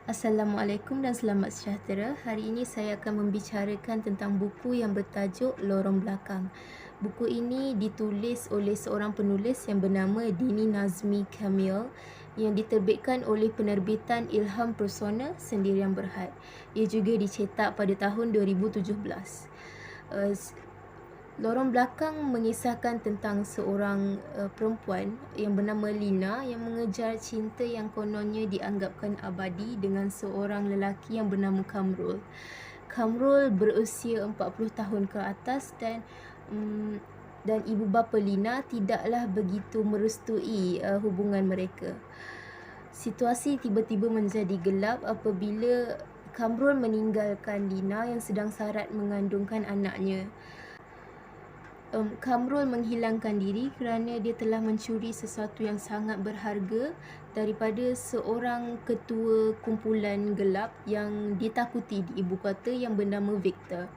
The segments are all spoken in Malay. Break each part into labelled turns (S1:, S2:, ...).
S1: Assalamualaikum dan selamat sejahtera. Hari ini saya akan membicarakan tentang buku yang bertajuk Lorong Belakang. Buku ini ditulis oleh seorang penulis yang bernama Dini Nazmi Kamil yang diterbitkan oleh penerbitan Ilham Persona Sendirian Berhad. Ia juga dicetak pada tahun 2017. Lorong Belakang mengisahkan tentang seorang perempuan yang bernama Lina yang mengejar cinta yang kononnya dianggapkan abadi dengan seorang lelaki yang bernama Kamrul. Kamrul berusia 40 tahun ke atas dan ibu bapa Lina tidaklah begitu merestui hubungan mereka. Situasi tiba-tiba menjadi gelap apabila Kamrul meninggalkan Lina yang sedang sarat mengandungkan anaknya. Kamrul menghilangkan diri kerana dia telah mencuri sesuatu yang sangat berharga daripada seorang ketua kumpulan gelap yang ditakuti di ibu kota yang bernama Victor.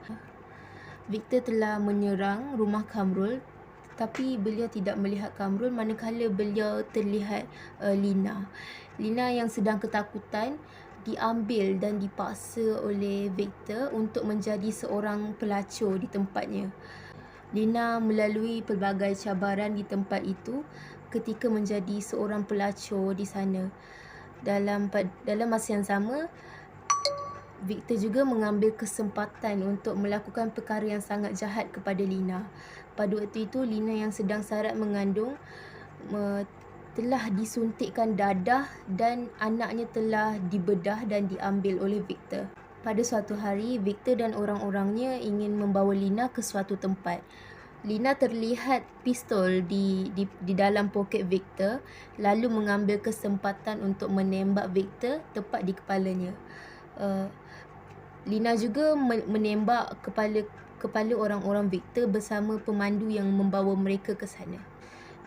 S1: Victor telah menyerang rumah Kamrul, tetapi beliau tidak melihat Kamrul manakala beliau terlihat Lina. Lina yang sedang ketakutan diambil dan dipaksa oleh Victor untuk menjadi seorang pelacur di tempatnya. Lina melalui pelbagai cabaran di tempat itu ketika menjadi seorang pelacur di sana. Dalam masa yang sama, Victor juga mengambil kesempatan untuk melakukan perkara yang sangat jahat kepada Lina. Pada waktu itu, Lina yang sedang sarat mengandung telah disuntikkan dadah dan anaknya telah dibedah dan diambil oleh Victor. Pada suatu hari, Victor dan orang-orangnya ingin membawa Lina ke suatu tempat. Lina terlihat pistol di dalam poket Victor, lalu mengambil kesempatan untuk menembak Victor tepat di kepalanya. Lina juga menembak kepala orang-orang Victor bersama pemandu yang membawa mereka ke sana.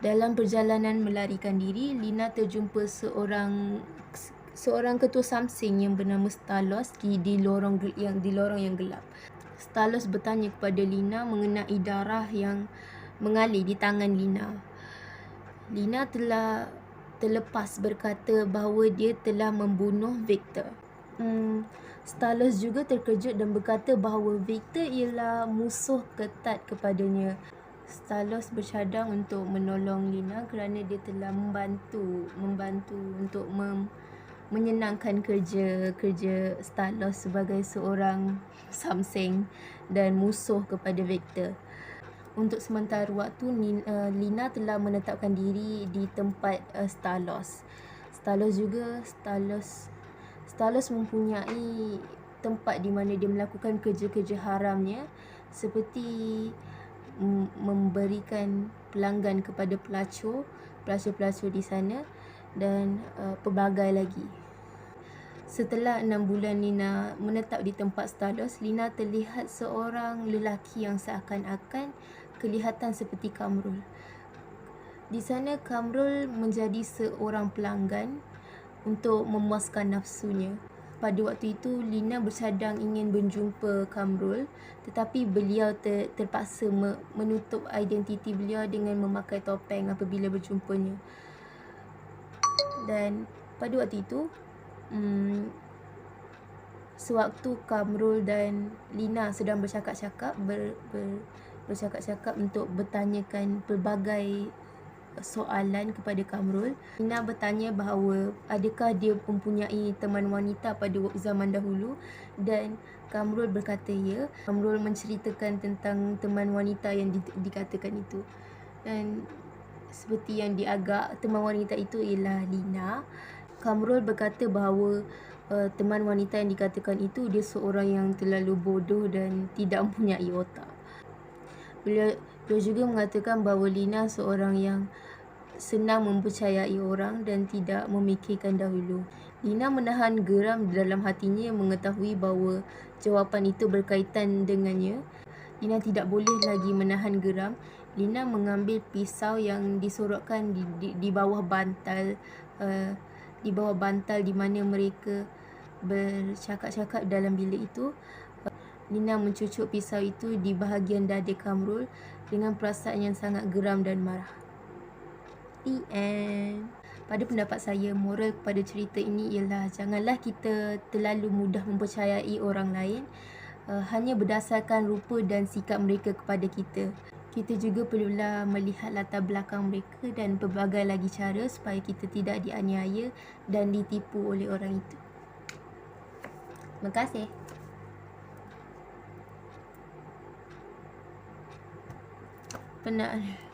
S1: Dalam perjalanan melarikan diri, Lina terjumpa seorang ketua samsing yang bernama Stalos di lorong yang gelap. Stalos bertanya kepada Lina mengenai darah yang mengalir di tangan Lina. Lina telah terlepas berkata bahawa dia telah membunuh Victor. Stalos juga terkejut dan berkata bahawa Victor ialah musuh ketat kepadanya. Stalos bercadang untuk menolong Lina kerana dia telah membantu untuk menyenangkan kerja Stalos sebagai seorang samseng dan musuh kepada Victor. Untuk sementara waktu, Lina telah menetapkan diri di tempat Stalos. Stalos mempunyai tempat di mana dia melakukan kerja-kerja haramnya seperti memberikan pelanggan kepada pelacur di sana dan pelbagai lagi. Setelah 6 bulan Lina menetap di tempat Stalos, Lina terlihat seorang lelaki yang seakan-akan kelihatan seperti Kamrul. Di sana Kamrul menjadi seorang pelanggan untuk memuaskan nafsunya. Pada waktu itu, Lina bercadang ingin berjumpa Kamrul, tetapi beliau terpaksa menutup identiti beliau dengan memakai topeng apabila berjumpanya. Dan pada waktu itu, sewaktu Kamrul dan Lina sedang bercakap-cakap untuk bertanyakan pelbagai soalan kepada Kamrul, Lina bertanya bahawa adakah dia mempunyai teman wanita pada zaman dahulu, dan Kamrul berkata ya. Kamrul menceritakan tentang teman wanita yang dikatakan itu, dan seperti yang diagak teman wanita itu ialah Lina. Kamrul berkata bahawa teman wanita yang dikatakan itu dia seorang yang terlalu bodoh dan tidak mempunyai otak. Beliau juga mengatakan bahawa Lina seorang yang senang mempercayai orang dan tidak memikirkan dahulu. Lina menahan geram dalam hatinya mengetahui bahawa jawapan itu berkaitan dengannya. Lina tidak boleh lagi menahan geram. Lina mengambil pisau yang disorotkan di bawah bantal di mana mereka bercakap-cakap dalam bilik itu. Lina mencucuk pisau itu di bahagian dada Kamrul dengan perasaan yang sangat geram dan marah. The end. Pada pendapat saya, moral kepada cerita ini ialah janganlah kita terlalu mudah mempercayai orang lain hanya berdasarkan rupa dan sikap mereka kepada kita. Kita juga perlulah melihat latar belakang mereka dan pelbagai lagi cara supaya kita tidak dianiaya dan ditipu oleh orang itu. Terima kasih. Penat.